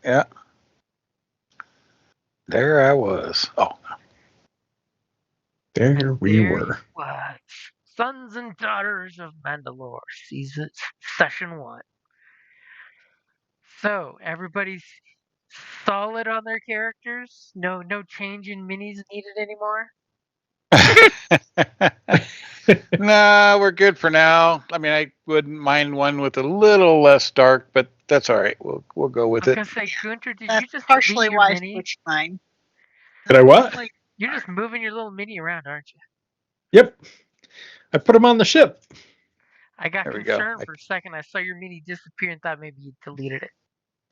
Yeah. There I was. Oh. There we There were. it was. Sons and Daughters of Mandalore, Session 1. So, everybody's solid on their characters? No change in minis needed anymore? No, we're good for now. I mean, I wouldn't mind one with a little less dark, but that's all right. We'll go with I was it. going to say, Gunter, did That's you just partially leave your why I mini? switched mine. Did I what? You're just moving your little mini around, aren't you? Yep. I put them on the ship. I got There we go. concerned for a second. I saw your mini disappear and thought maybe you deleted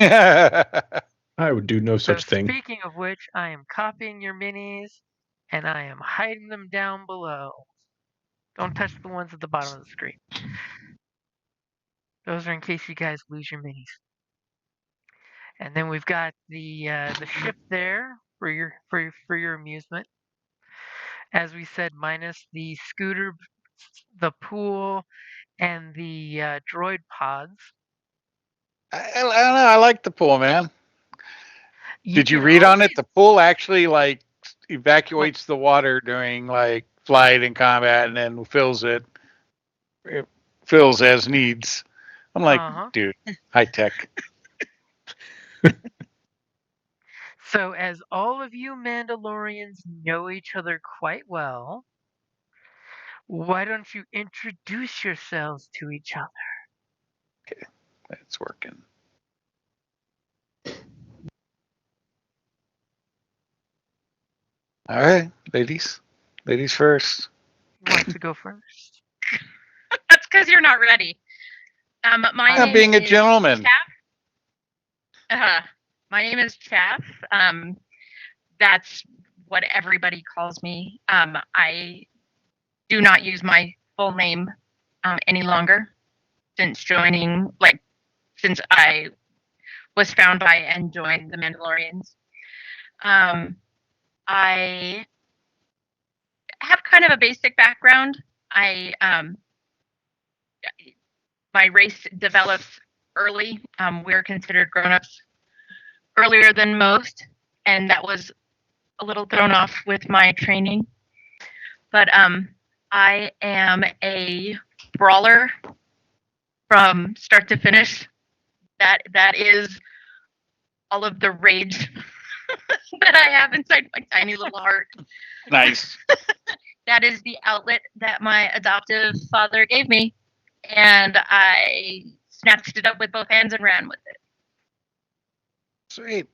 it. I would do no such thing. Speaking of which, I am copying your minis and I am hiding them down below. Don't touch the ones at the bottom of the screen. Those are in case you guys lose your minis. And then we've got the ship there for your amusement. As we said, minus the scooter, the pool, and the droid pods. I don't know. I like the pool, man. Did you can read on always- it? The pool actually like evacuates the water during like flight and combat, and then fills it. It fills as needs. I'm like, dude, high tech. So, as all of you Mandalorians know each other quite well, why don't you introduce yourselves to each other? Okay, that's working. All right, ladies. Ladies first. Who wants to go first? That's because you're not ready. My name being a is gentleman. Chaff. My name is Chaff. That's what everybody calls me. I do not use my full name any longer since I was found by and joined the Mandalorians. I have kind of a basic background. My race develops early. We're considered grown-ups earlier than most, and that was a little thrown off with my training. But I am a brawler from start to finish. That is all of the rage that I have inside my tiny little heart. Nice. That is the outlet that my adoptive father gave me, and I snatched it up with both hands and ran with it. Sweet.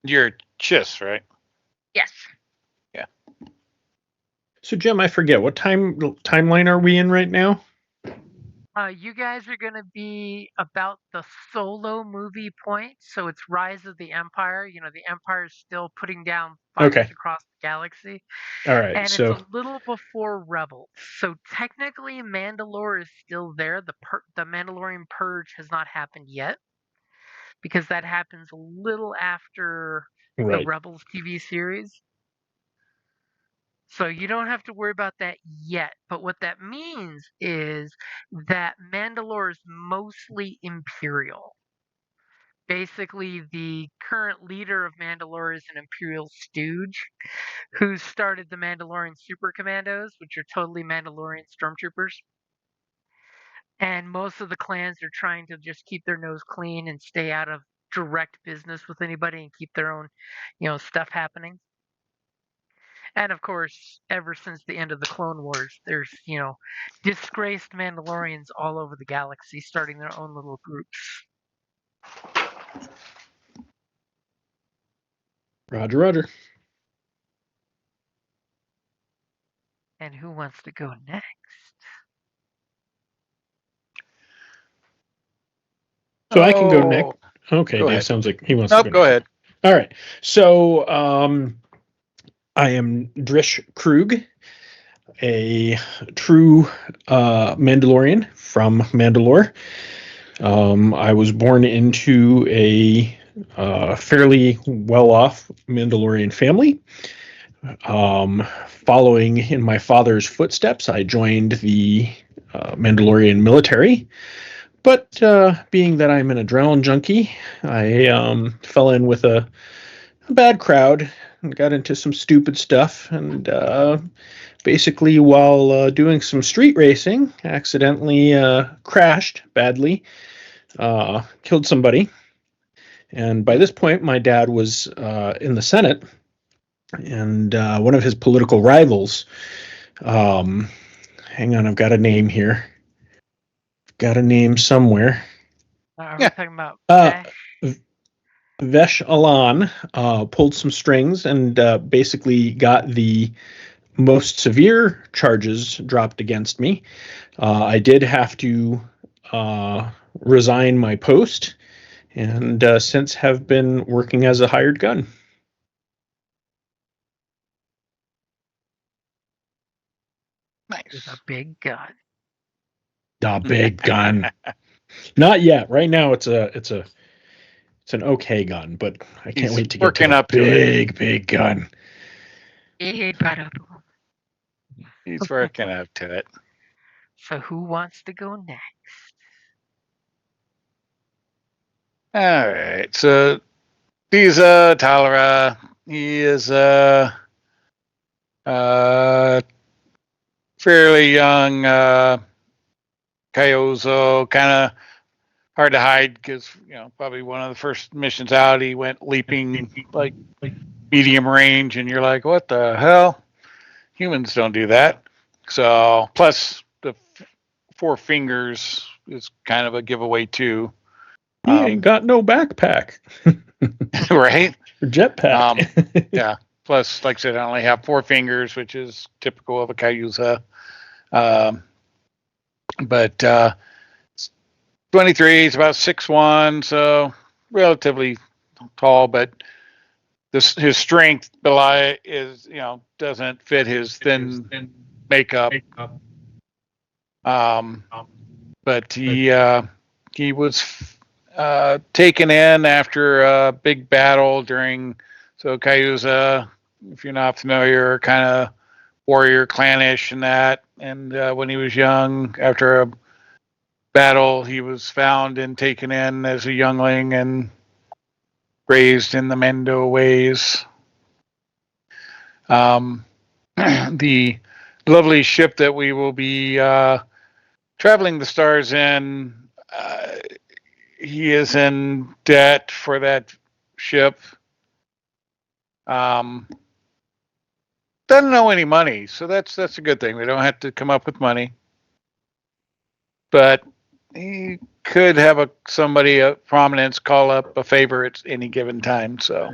You're Chiss, right? Yes. Yeah. So, Jim, I forget, what timeline are we in right now? You guys are going to be about the Solo movie point. So it's Rise of the Empire. You know, the Empire is still putting down fighters across the galaxy. All right. And it's a little before Rebels. So technically, Mandalore is still there. The Mandalorian purge has not happened yet, because that happens a little after the Rebels TV series. So you don't have to worry about that yet. But what that means is that Mandalore is mostly Imperial. Basically, the current leader of Mandalore is an Imperial stooge who started the Mandalorian Super Commandos, which are totally Mandalorian stormtroopers. And most of the clans are trying to just keep their nose clean and stay out of direct business with anybody and keep their own, stuff happening. And of course, ever since the end of the Clone Wars, there's, disgraced Mandalorians all over the galaxy starting their own little groups. Roger, Roger. And who wants to go next? So I can go next. Okay, Dave sounds like he wants to go next. Go ahead. All right. So I am Drish Krug, a true Mandalorian from Mandalore. I was born into a fairly well-off Mandalorian family. Following in my father's footsteps, I joined the Mandalorian military, But being that I'm an adrenaline junkie, I fell in with a bad crowd and got into some stupid stuff. And basically, while doing some street racing, accidentally crashed badly, killed somebody. And by this point, my dad was in the Senate, and one of his political rivals, hang on, I've got a name here. Got a name somewhere. Are we talking about Uh, Vesh? Vesh Alan pulled some strings and basically got the most severe charges dropped against me. I did have to resign my post, and since have been working as a hired gun. With Nice. a big gun. A big gun. Not yet. Right now, it's an okay gun, but I can't He's wait to get working to the up to it. big gun. He's working up to it. So who wants to go next? All right. So he's Talara. He is fairly young Kaiozo, kind of hard to hide because probably one of the first missions out he went leaping like medium range, and you're like, what the hell? Humans don't do that. So plus the four fingers is kind of a giveaway too. He ain't got no backpack. Right? Or jetpack. Yeah. Plus, like I said, I only have four fingers, which is typical of a Cayusa. But 23 is about 6'1", so relatively tall, but his strength is doesn't fit his thin makeup. But he was taken in after a big battle so Cayusa, if you're not familiar, kind of warrior clannish and that. And when he was young, after a battle, he was found and taken in as a youngling and raised in the Mendo ways. The lovely ship that we will be traveling the stars in, he is in debt for that ship. Doesn't owe any money, so that's a good thing. We don't have to come up with money. But he could have somebody of prominence call up a favor at any given time. So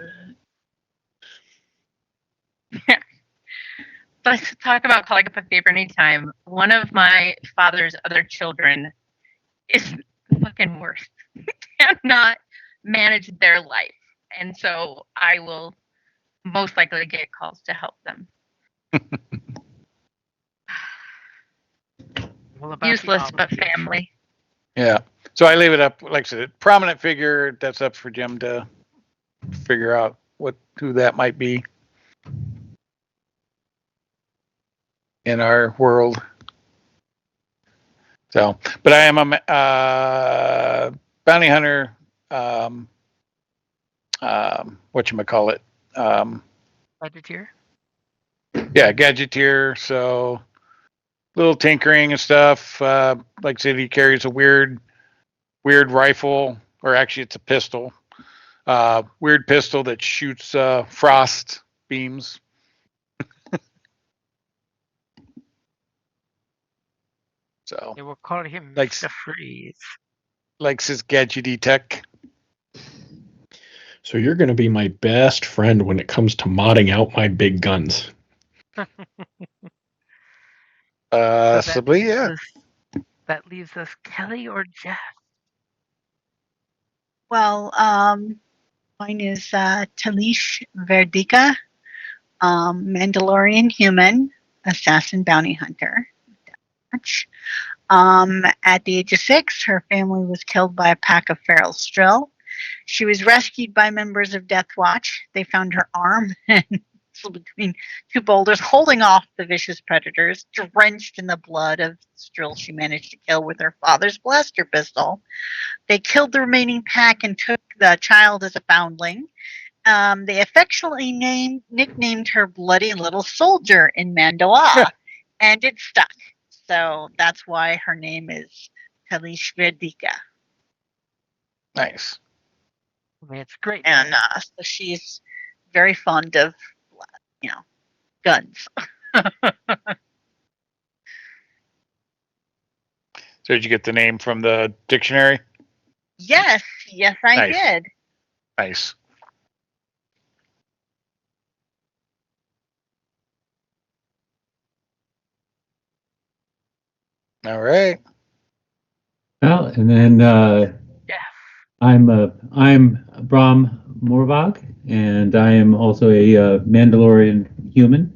let's talk about calling up a favor anytime. One of my father's other children is the fucking worst. Cannot manage their life, and so I will most likely get calls to help them. Useless, but family. Yeah. So I leave it up, like I said, prominent figure. That's up for Jim to figure out who that might be in our world. So, but I am a bounty hunter. Whatchamacallit? Gadgeteer? Yeah, gadgeteer. So little tinkering and stuff. Like I said, he carries a weird rifle, or actually it's a pistol. Weird pistol that shoots frost beams. So they will call him like Mr. Freeze. Likes his gadgety tech. So you're going to be my best friend when it comes to modding out my big guns. Possibly, yeah. That leaves us Kelly or Jeff. Well, mine is Talish Verdica, Mandalorian human, assassin bounty hunter. At the age of 6, her family was killed by a pack of feral Strill. She was rescued by members of Death Watch. They found her arm and nestled between two boulders, holding off the vicious predators, drenched in the blood of Strill she managed to kill with her father's blaster pistol. They killed the remaining pack and took the child as a foundling. They affectionately nicknamed her Bloody Little Soldier in Mandalore, and it stuck. So that's why her name is Talishvedika. Nice. I mean, it's great. And so she's very fond of, guns. So did you get the name from the dictionary? Yes, I Nice. did. Nice. All right. Well, and then I'm Bram Morvag, and I am also a Mandalorian human.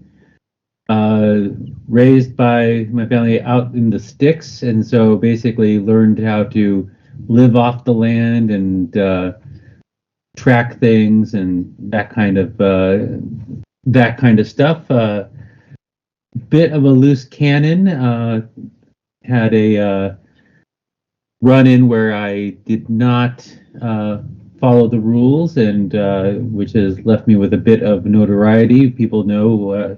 Raised by my family out in the sticks, and so basically learned how to live off the land and track things and that kind of stuff. Bit of a loose cannon. Had a run-in where I did not follow the rules, and which has left me with a bit of notoriety. People know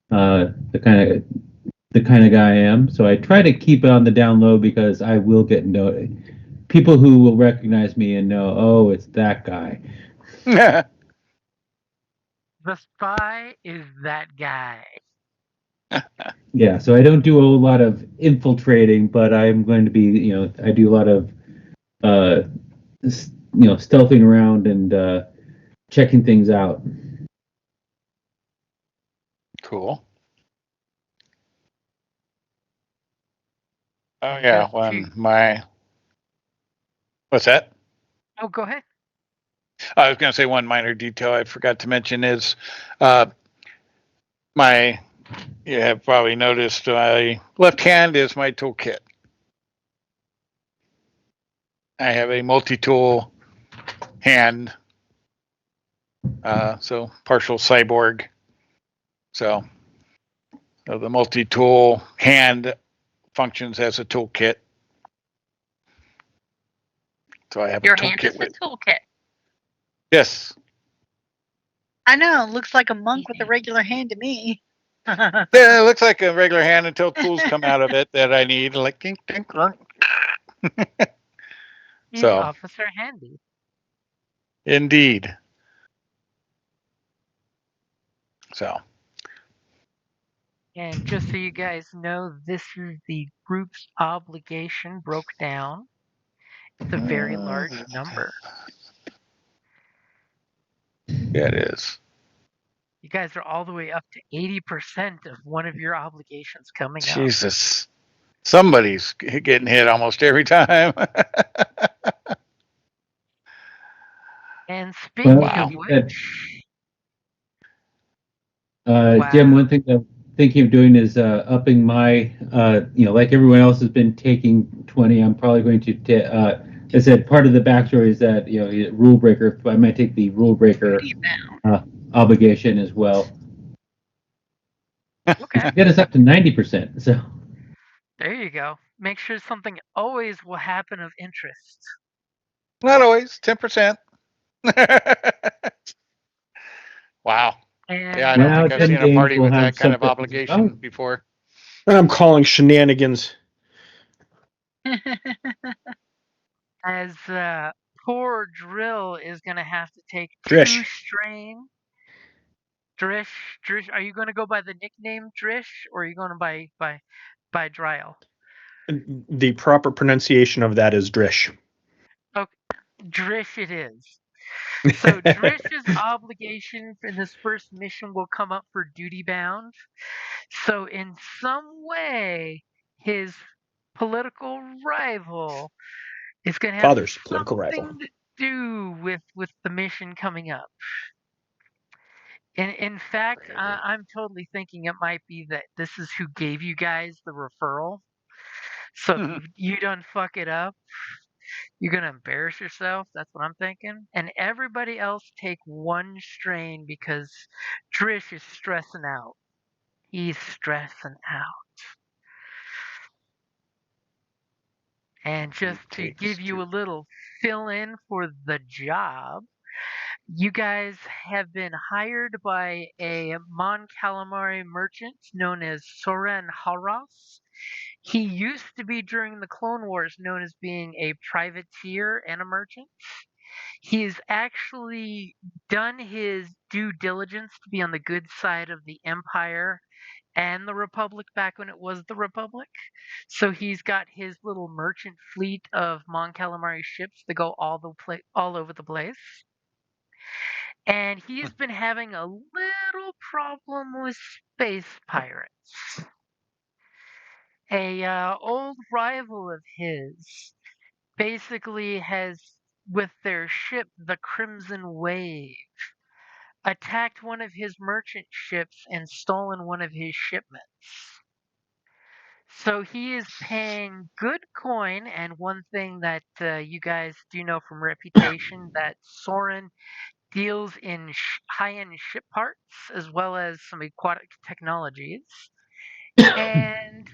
the kind of guy I am. So I try to keep it on the down low because I will get noted. People who will recognize me and know, oh, it's that guy. The spy is that guy. Yeah, so I don't do a lot of infiltrating, but I'm going to be, I do a lot of, stealthing around and checking things out. Cool. Oh yeah, what's that? Oh, go ahead. I was going to say one minor detail I forgot to mention is you have probably noticed my left hand is my toolkit. I have a multi-tool hand, so partial cyborg. So the multi-tool hand functions as a toolkit. So I have Your a toolkit hand is a toolkit. Yes. I know. Looks like a monk with a regular hand to me. Yeah, it looks like a regular hand until tools come out of it that I need. Like, dink, dink, He's so, Officer Handy. Indeed. So. And just so you guys know, this is the group's obligation broke down. It's a very large number. Yeah, it is. You guys are all the way up to 80% of one of your obligations coming up. Jesus. Somebody's getting hit almost every time. And speaking of which... Jim, one thing I'm thinking of doing is upping my, like everyone else has been taking 20, I'm probably going to, I said part of the backstory is that, rule breaker, I might take the rule breaker obligation as well. Okay. Get us up to 90%. So there you go. Make sure something always will happen of interest. Not always. 10%. Wow. And yeah, I don't think I've seen a party with that kind of obligation before. I'm calling shenanigans. As poor Drill is going to have to take Drish. 2 strain. Drish, are you going to go by the nickname Drish, or are you going to by Dryle? The proper pronunciation of that is Drish. Okay, Drish it is. So Drish's obligation in this first mission will come up for duty bound. So in some way, his political rival is going to have Father's political rival to do with the mission coming up. In fact, I'm totally thinking it might be that this is who gave you guys the referral. So if you don't fuck it up, You're going to embarrass yourself. That's what I'm thinking. And everybody else take one strain because Drish is stressing out. He's stressing out. And just to give you a little fill in for the job, you guys have been hired by a Mon Calamari merchant known as Soren Haras. He used to be during the Clone Wars known as being a privateer and a merchant. He's actually done his due diligence to be on the good side of the Empire and the Republic back when it was the Republic. So he's got his little merchant fleet of Mon Calamari ships that go all over the place. And he's been having a little problem with space pirates. A old rival of his basically has, with their ship, the Crimson Wave, attacked one of his merchant ships and stolen one of his shipments. So he is paying good coin, and one thing that you guys do know from reputation that Soren deals in high-end ship parts as well as some aquatic technologies. And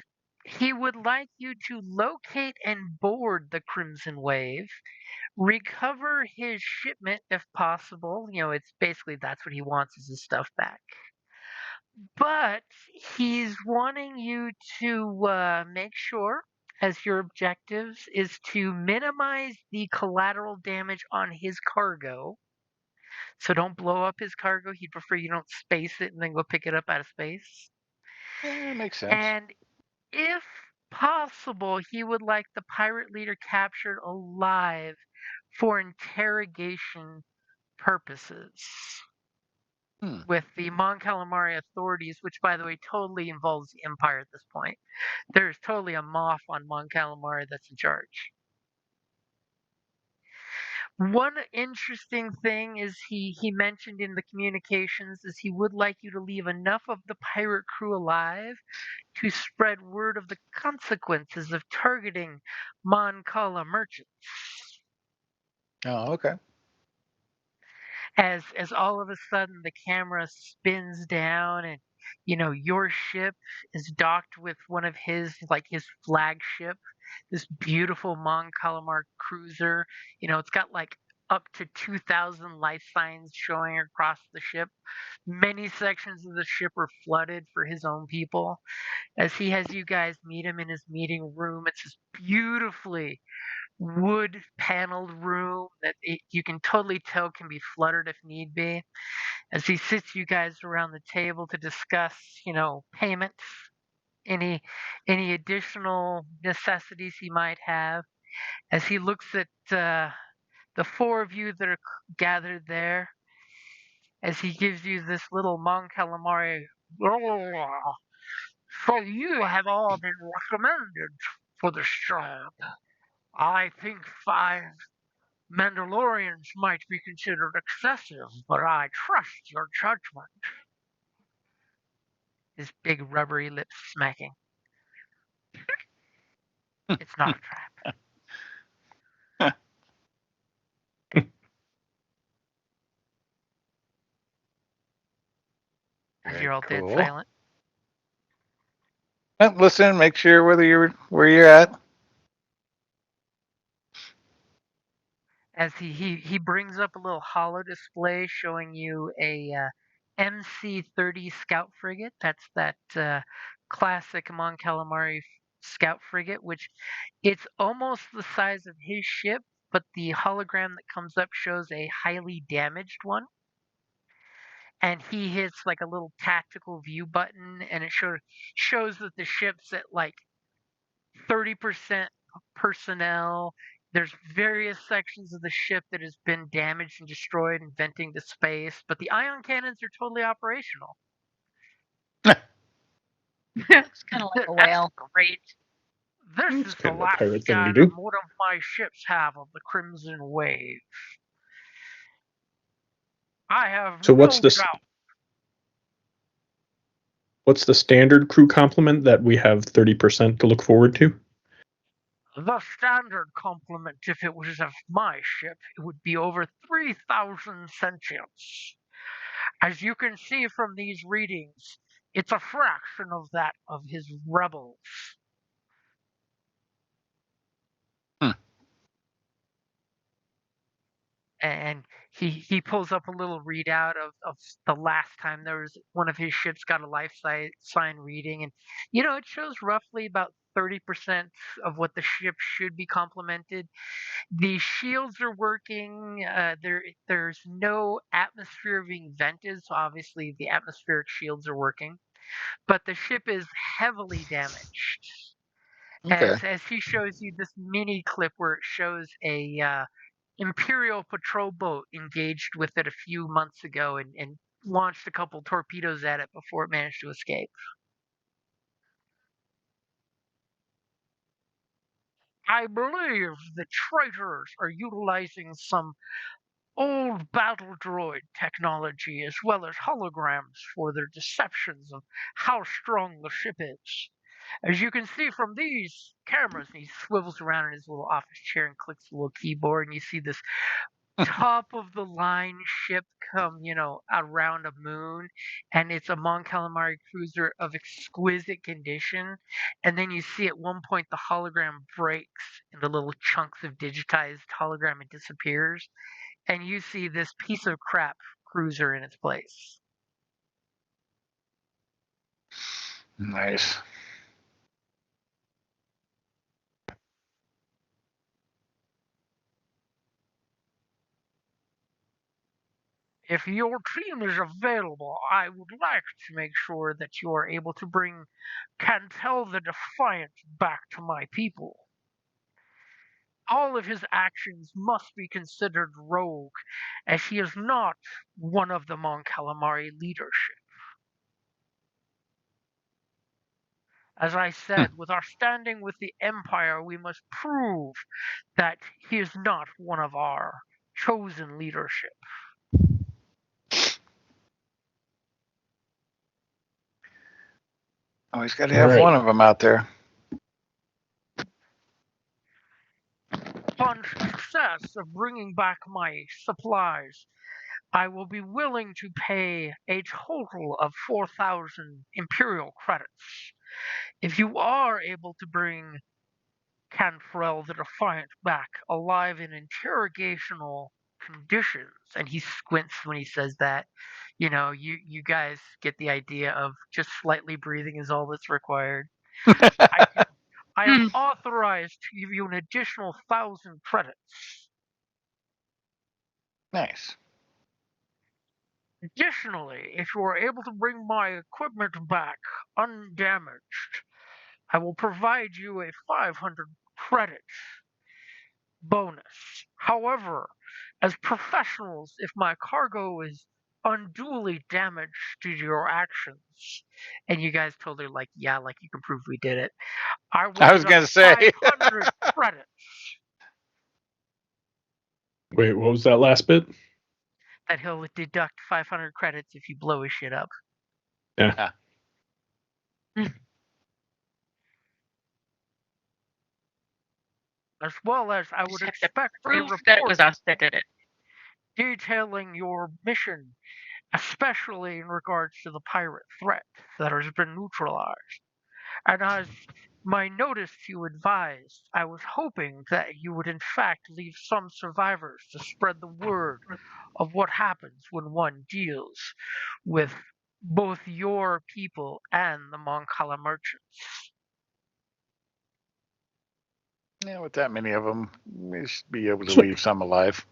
he would like you to locate and board the Crimson Wave, recover his shipment if possible. It's basically that's what he wants is his stuff back. But he's wanting you to make sure, as your objectives, is to minimize the collateral damage on his cargo. So don't blow up his cargo. He'd prefer you don't space it and then go pick it up out of space. Yeah, makes sense. And if possible, he would like the pirate leader captured alive for interrogation purposes with the Mon Calamari authorities, which, by the way, totally involves the Empire at this point. There's totally a Moff on Mon Calamari that's in charge. One interesting thing is he mentioned in the communications is he would like you to leave enough of the pirate crew alive to spread word of the consequences of targeting Mon Cala merchants. Oh, okay. As all of a sudden the camera spins down and your ship is docked with one of his flagship, this beautiful Mon Calamar cruiser. It's got up to 2,000 life signs showing across the ship. Many sections of the ship are flooded for his own people. As he has you guys meet him in his meeting room, it's this beautifully wood paneled room that you can totally tell can be fluttered if need be. As he sits you guys around the table to discuss, payments, any additional necessities he might have. As he looks at the four of you that are gathered there, as he gives you this little Mon Calamari. So you have all been recommended for this job. I think 5 Mandalorians might be considered excessive, but I trust your judgment. His big rubbery lips smacking. It's not a trap. As you're all dead silent. Listen, make sure where you're at. As he brings up a little holo display showing you a MC-30 scout frigate. That's that classic Mon Calamari scout frigate, which it's almost the size of his ship, but the hologram that comes up shows a highly damaged one. And he hits a little tactical view button, and it shows that the ship's at 30% personnel. There's various sections of the ship that has been damaged and destroyed and venting to space, but the ion cannons are totally operational. Looks kind of like a whale. Great. This is the last scan that one of my ships have of the Crimson Wave. I have so no doubt. What's the standard crew complement that we have 30% to look forward to? The standard complement, if it was of my ship, it would be over 3,000 sentience. As you can see from these readings, it's a fraction of that of his rebels. And he pulls up a little readout of the last time there was one of his ships got a life sign reading, and it shows roughly about 30% of what the ship should be complemented. The shields are working. There's no atmosphere being vented, so obviously the atmospheric shields are working. But the ship is heavily damaged. Okay. As he shows you this mini clip where it shows a Imperial patrol boat engaged with it a few months ago and launched a couple torpedoes at it before it managed to escape. I believe the traitors are utilizing some old battle droid technology as well as holograms for their deceptions of how strong the ship is. As you can see from these cameras, and he swivels around in his little office chair and clicks the little keyboard, and you see this top of the line ship come, around a moon, and it's a Mon Calamari cruiser of exquisite condition. And then you see at one point the hologram breaks and the little chunks of digitized hologram it disappears, and you see this piece of crap cruiser in its place. Nice. If your team is available, I would like to make sure that you are able to bring Cantel the Defiant back to my people. All of his actions must be considered rogue, as he is not one of the Mon Calamari leadership. As I said, with our standing with the Empire, we must prove that he is not one of our chosen leadership. Always got to have one of them out there. Upon success of bringing back my supplies, I will be willing to pay a total of 4,000 Imperial credits. If you are able to bring Cantrell the Defiant back alive in interrogational conditions, and he squints when he says that, you guys get the idea of just slightly breathing is all that's required. I am authorized to give you an additional 1,000 credits. Nice. Additionally, if you are able to bring my equipment back undamaged, I will provide you a 500 credit bonus. However, as professionals, if my cargo is unduly damaged due to your actions, and you guys told her, yeah, you can prove we did it, I was going to say 500 credits. Wait, what was that last bit? That he'll deduct 500 credits if you blow his shit up. Yeah. As well as I would expect a proof report that it was us that did it, detailing your mission, especially in regards to the pirate threat that has been neutralized. And as my notice to you advised, I was hoping that you would in fact leave some survivors to spread the word of what happens when one deals with both your people and the Mon Cala merchants. Yeah, with that many of them, we should be able to leave some alive.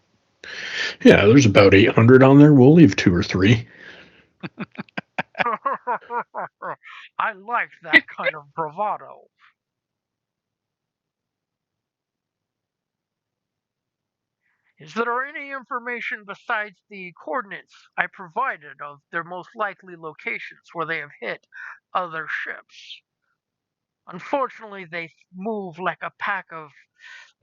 Yeah, there's about 800 on there. We'll leave 2 or 3. I like that kind of bravado. Is there any information besides the coordinates I provided of their most likely locations where they have hit other ships? Unfortunately, they move like a pack of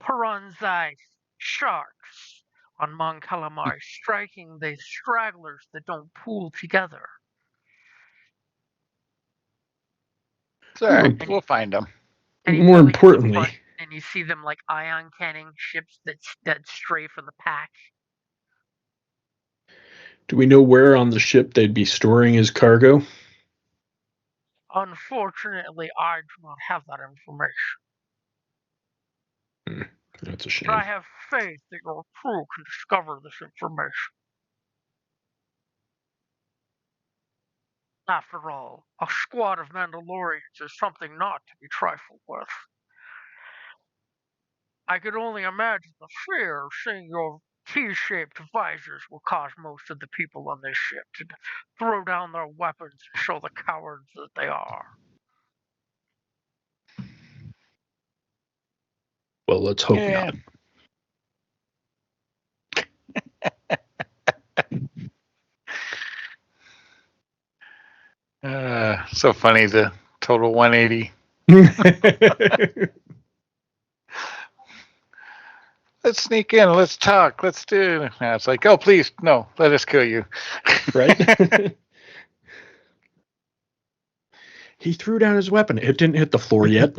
Piranzai sharks on Mon Calamari, striking the stragglers that don't pool together. It's all right. We'll find them. More importantly, And you see them like ion canning ships that stray from the pack. Do we know where on the ship they'd be storing his cargo? Unfortunately, I do not have that information. That's a shame. But I have faith that your crew can discover this information. After all, a squad of Mandalorians is something not to be trifled with. I could only imagine the fear of seeing your T-shaped visors will cause most of the people on this ship to throw down their weapons and show the cowards that they are. Well, let's hope not. So funny, the total 180. Let's sneak in. Let's talk. Let's do it. Now it's like, oh, please, no, let us kill you. Right? He threw down his weapon. It didn't hit the floor yet.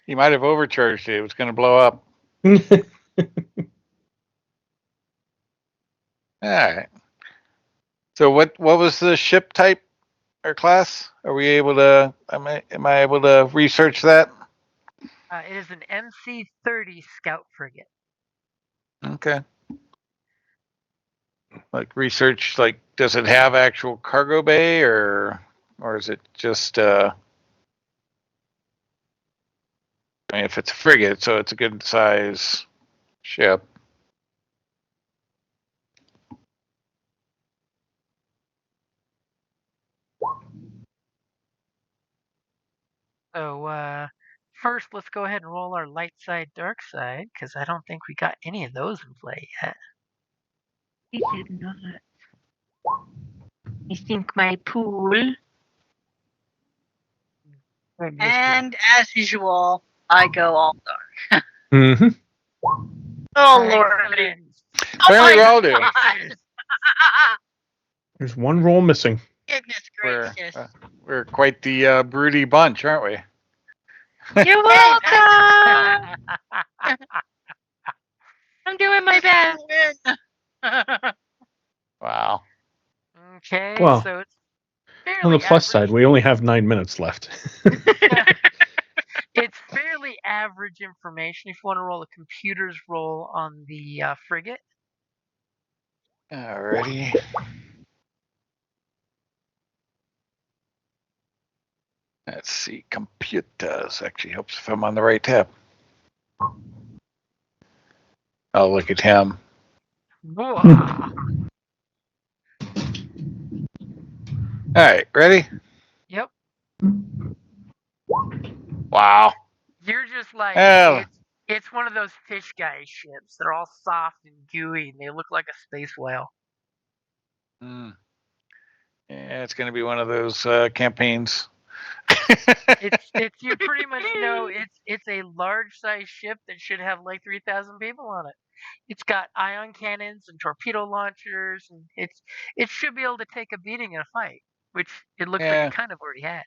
He might have overcharged it. It was going to blow up. All right. So what was the ship type or class? Are we able to? Am I able to research that? It is an MC-30 scout frigate. Okay. Like research, like does it have actual cargo bay or is it just? I mean, if it's a frigate, so it's a good size ship. So first, let's go ahead and roll our light side, dark side, because I don't think we got any of those in play yet. We did not. I think my pool. And as usual, I go all dark. Mm-hmm. Oh, Lord. Excellent. Apparently we all do. There's one roll missing. Goodness We're gracious. we're quite the broody bunch, aren't we? You're welcome. I'm doing my best. Wow. Okay, Well, so it's fairly On the plus average. side, we only have 9 minutes left. It's fairly average information. If you want to roll a computer's roll on the frigate. Alrighty. Let's see. Computers actually helps if I'm on the right tab. Oh, look at him. Whoa. All right, ready? Yep. Wow. You're just like, Oh. it's one of those fish guy ships. They're all soft and gooey, and they look like a space whale. Yeah, it's going to be one of those campaigns. It's you pretty much know it's a large size ship that should have like 3,000 people on it. It's got ion cannons and torpedo launchers, and it should be able to take a beating in a fight, which it looks like it kind of already has.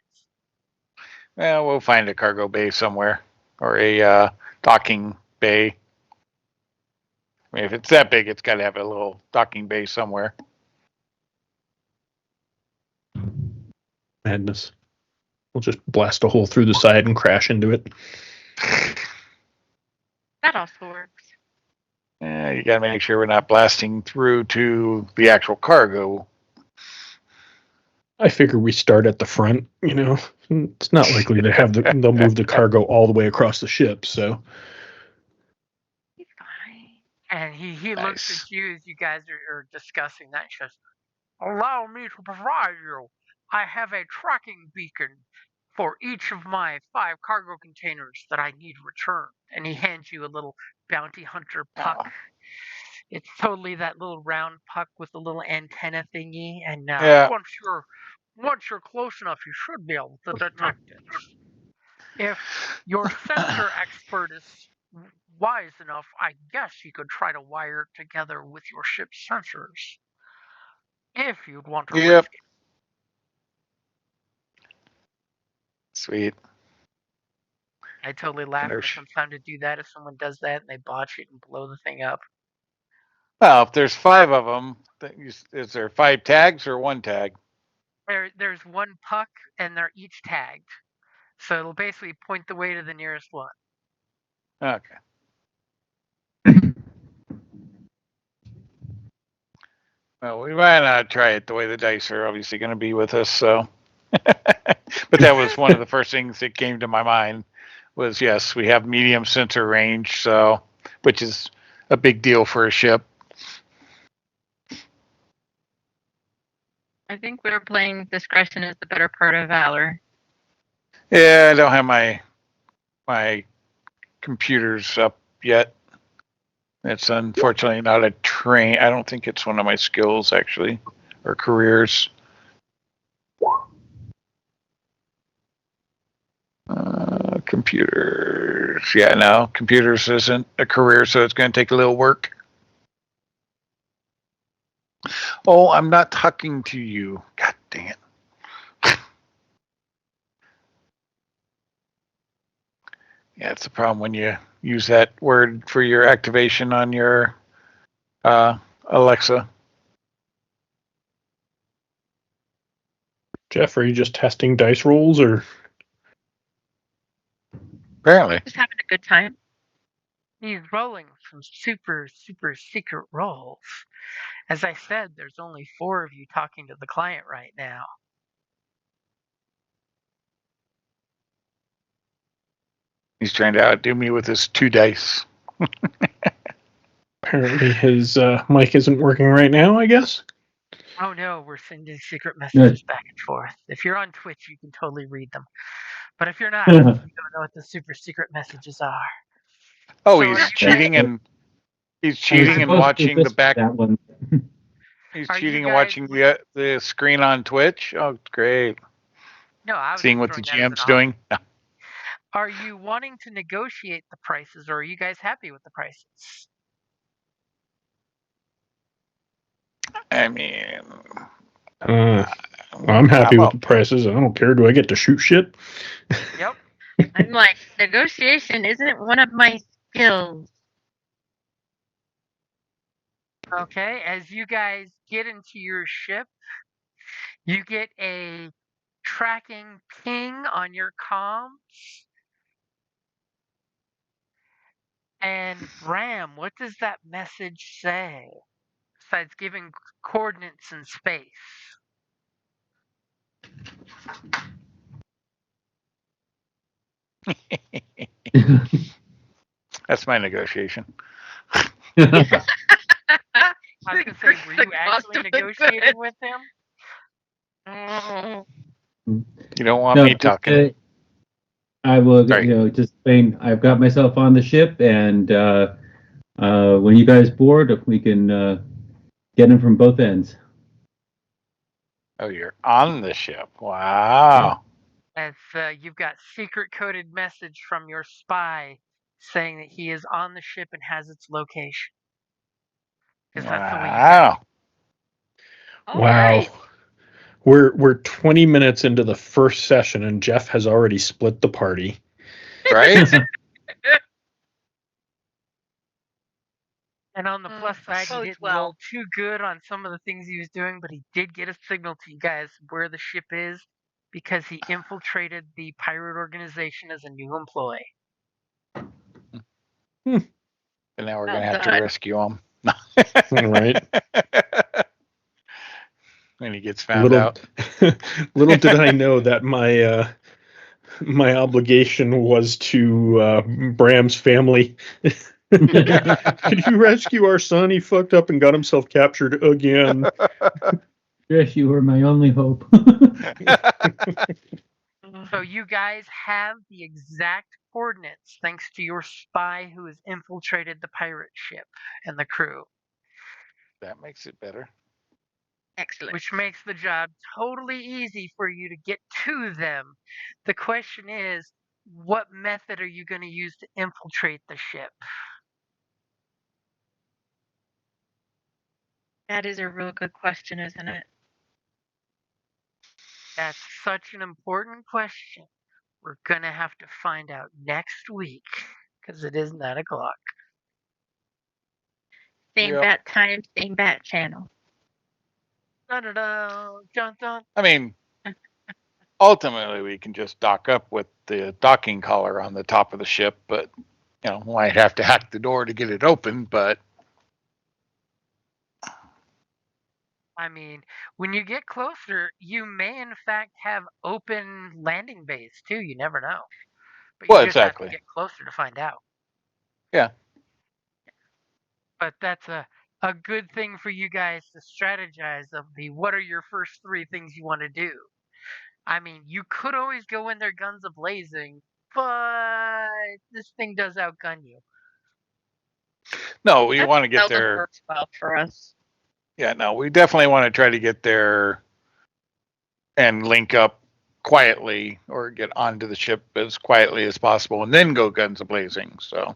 Well, we'll find a cargo bay somewhere or a docking bay. I mean, if it's that big, it's got to have a little docking bay somewhere. Madness. We'll just blast a hole through the side and crash into it. That also works. You got to make sure we're not blasting through to the actual cargo. I figure we start at the front, you know. It's not likely to have they'll move the cargo all the way across the ship, so. He's fine. And he Nice. looks at you as you guys are discussing that. He says, "Allow me to provide you. I have a tracking beacon for each of my 5 cargo containers that I need returned." And he hands you a little bounty hunter puck. Oh. It's totally that little round puck with the little antenna thingy. And once you're close enough, you should be able to detect it. If your sensor expert is wise enough, I guess you could try to wire it together with your ship's sensors. If you'd want to risk it. Sweet. I totally laugh when it there's- comes time to do that if someone does that and they botch it and blow the thing up. Well, if there's 5 of them, is there 5 tags or 1 tag? There's one puck and they're each tagged. So it'll basically point the way to the nearest one. Okay. Well, we might not try it the way the dice are obviously going to be with us, so. But that was one of the first things that came to my mind was, yes, we have medium sensor range, so, which is a big deal for a ship. I think we were playing discretion is the better part of valor. Yeah, I don't have my computers up yet. It's unfortunately not a train. I don't think it's one of my skills, actually, or careers. Computers. Yeah, no, computers isn't a career, so it's going to take a little work. Oh, I'm not talking to you. God dang it. Yeah, it's a problem when you use that word for your activation on your Alexa. Jeff, are you just testing dice rolls or? Apparently. Just having a good time. He's rolling some super, super secret rolls. As I said, there's only 4 of you talking to the client right now. He's trying to outdo me with his 2 dice. Apparently his mic isn't working right now, I guess. Oh no, we're sending secret messages back and forth. If you're on Twitch, you can totally read them. But if you're not, you don't know what the super secret messages are. Oh, So he's cheating and watching the back. That one. He's Are you cheating and guys watching the screen on Twitch. Oh, great! No, I was Seeing just what the throwing that as GM's an doing. No. Are you wanting to negotiate the prices, or are you guys happy with the prices? I mean, I'm happy with the prices. I don't care. Do I get to shoot shit? Yep. I'm like, negotiation isn't one of my skills. Okay, as you guys get into your ship, you get a tracking ping on your comms. And Bram, what does that message say? Besides giving coordinates in space. That's my negotiation. I was gonna say, were you actually negotiating with him? You don't want me talking. I will, Sorry. just saying, I've got myself on the ship, and when you guys board, we can get them from both ends. Oh, you're on the ship. Wow. As you've got secret coded message from your spy saying that he is on the ship and has its location. Because that's the way you got it. Wow. Right. We're 20 minutes into the first session and Jeff has already split the party. Right? And on the plus side, he didn't well. roll too good on some of the things he was doing, but he did get a signal to you guys where the ship is because he infiltrated the pirate organization as a new employee. And now we're going to have to rescue him. Right. When he gets found out. Little did I know that my obligation was to Bram's family. Could you rescue our son? He fucked up and got himself captured again. Yes, you were my only hope. So you guys have the exact coordinates thanks to your spy who has infiltrated the pirate ship and the crew. That makes it better. Excellent. Which makes the job totally easy for you to get to them. The question is, what method are you going to use to infiltrate the ship? That is a real good question, isn't it? That's such an important question. We're going to have to find out next week because it is 9 o'clock. Same bat time, same bat channel. Da-da-da, dun-dun. I mean, ultimately, we can just dock up with the docking collar on the top of the ship, but, might have to hack the door to get it open, but... I mean, when you get closer, you may in fact have open landing bays too. You never know. But you just have to get closer to find out. Yeah. But that's a good thing for you guys to strategize of what are your first 3 things you want to do. I mean, you could always go in there guns a-blazing, but this thing does outgun you. No, we want to get seldom there. Works well for us. Yeah, no, we definitely want to try to get there and link up quietly or get onto the ship as quietly as possible and then go guns a-blazing. So,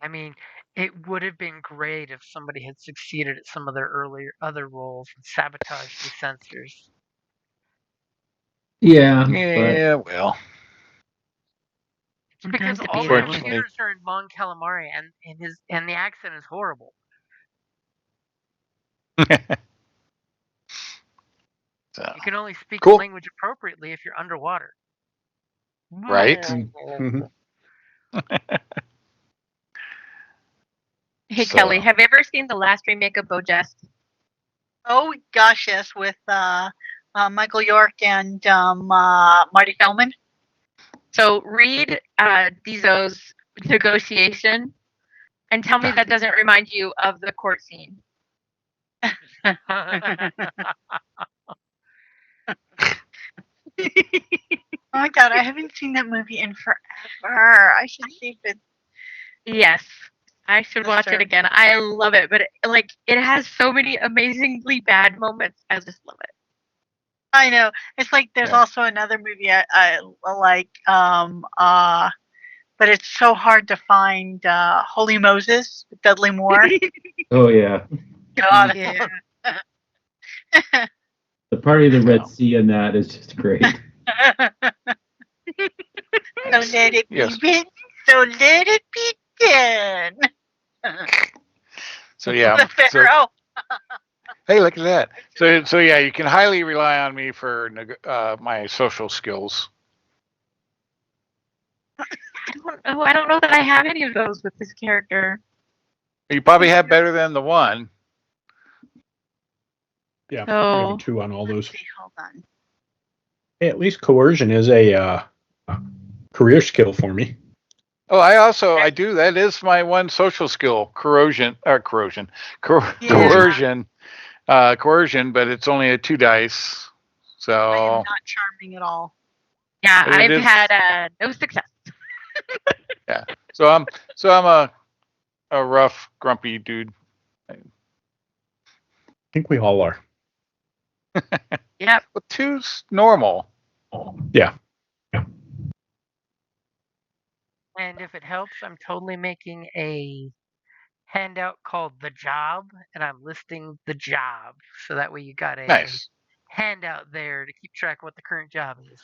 I mean, it would have been great if somebody had succeeded at some of their other roles and sabotaged the sensors. yeah, well. Because all the computers are in Mon Calamari, and the accent is horrible. So, you can only speak the language appropriately if you're underwater. Right? Hey, Kelly, have you ever seen the last remake of BoJack? Oh gosh, yes, with Michael York and Marty Feldman. So read Dizzo's negotiation and tell me that doesn't remind you of the court scene. Oh my god, I haven't seen that movie in forever. I should see if it. Yes, I should watch it again. I love it, but it has so many amazingly bad moments. I just love it. I know. It's like there's also another movie I like, but it's so hard to find. Holy Moses with Dudley Moore. Oh yeah. God. Yeah. The party of the Red Sea in that is just great. So let it be written, so let it be done. So yeah. The Pharaoh. Hey, look at that. So yeah, you can highly rely on me for my social skills. I don't know that I have any of those with this character. You probably have better than the one. Yeah, So, maybe 2 on all those. Hold on. Hey, at least coercion is a career skill for me. Oh, I do. That is my one social skill, coercion, coercion, but it's only a 2 dice. So I am not charming at all. Yeah, I've had no success. Yeah, so I'm a rough, grumpy dude. I think we all are. Yep. But 2's normal. Yeah. And if it helps, I'm totally making a handout called The Job, and I'm listing the job. So that way you got a handout there to keep track of what the current job is.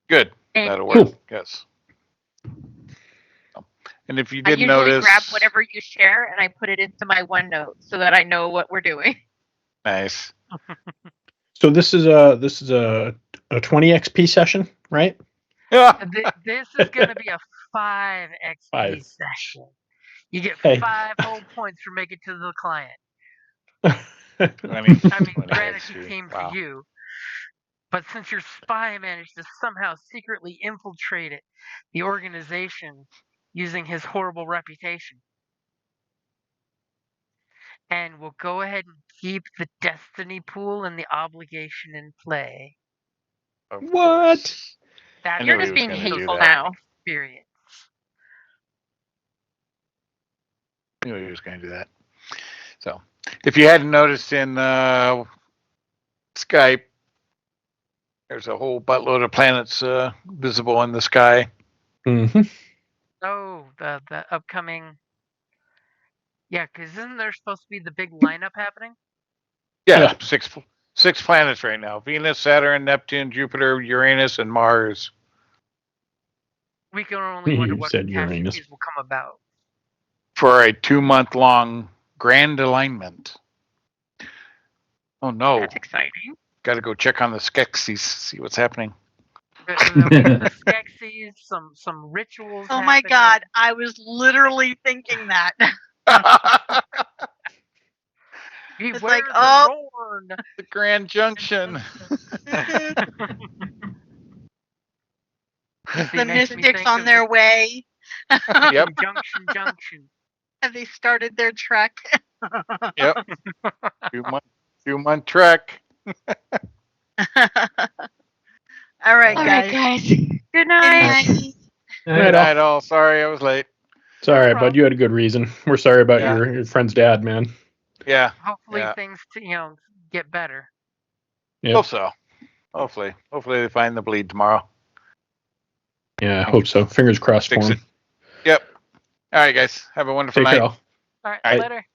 Good. That'll work. Yes. And if you didn't notice, I usually grab whatever you share and I put it into my OneNote so that I know what we're doing. Nice. So this is a 20 XP session, right? Yeah. This is going to be a 5 XP session. You get 5 whole points for making it to the client. I mean, granted, he came for you. But since your spy managed to somehow secretly infiltrate the organization using his horrible reputation. And we'll go ahead and keep the destiny pool and the obligation in play. What? You're just being hateful now. Experience. I knew he was going to do that. So, if you hadn't noticed in Skype, there's a whole buttload of planets visible in the sky. Mm-hmm. Oh, the upcoming. Yeah, because isn't there supposed to be the big lineup happening? Yeah, 6 planets right now: Venus, Saturn, Neptune, Jupiter, Uranus, and Mars. We can only wonder You what said Uranus. catastrophes will come about. For a 2-month-long grand alignment. Oh no! That's exciting. Got to go check on the Skeksis, see what's happening. The Skeksis, some rituals. Oh my happening. God! I was literally thinking that. Beware like, the oh. Rorn. The Grand Junction. See, The makes me mystics think on of their way. Yep. Junction. Have they started their trek? Yep. 2-month trek. All right, All guys. right, guys. Good night. Right Good night, all. Sorry I was late. It's all right, problem. bud. You had a good reason. We're sorry about Yeah. your friend's dad, man. Yeah. Hopefully Yeah. things get better. Yep. Hope so. Hopefully they find the bleed tomorrow. Yeah, I hope so. Fingers crossed for Fix him. it. Yep. All right, guys. Have a wonderful Take night. care, all. All right, All right. later.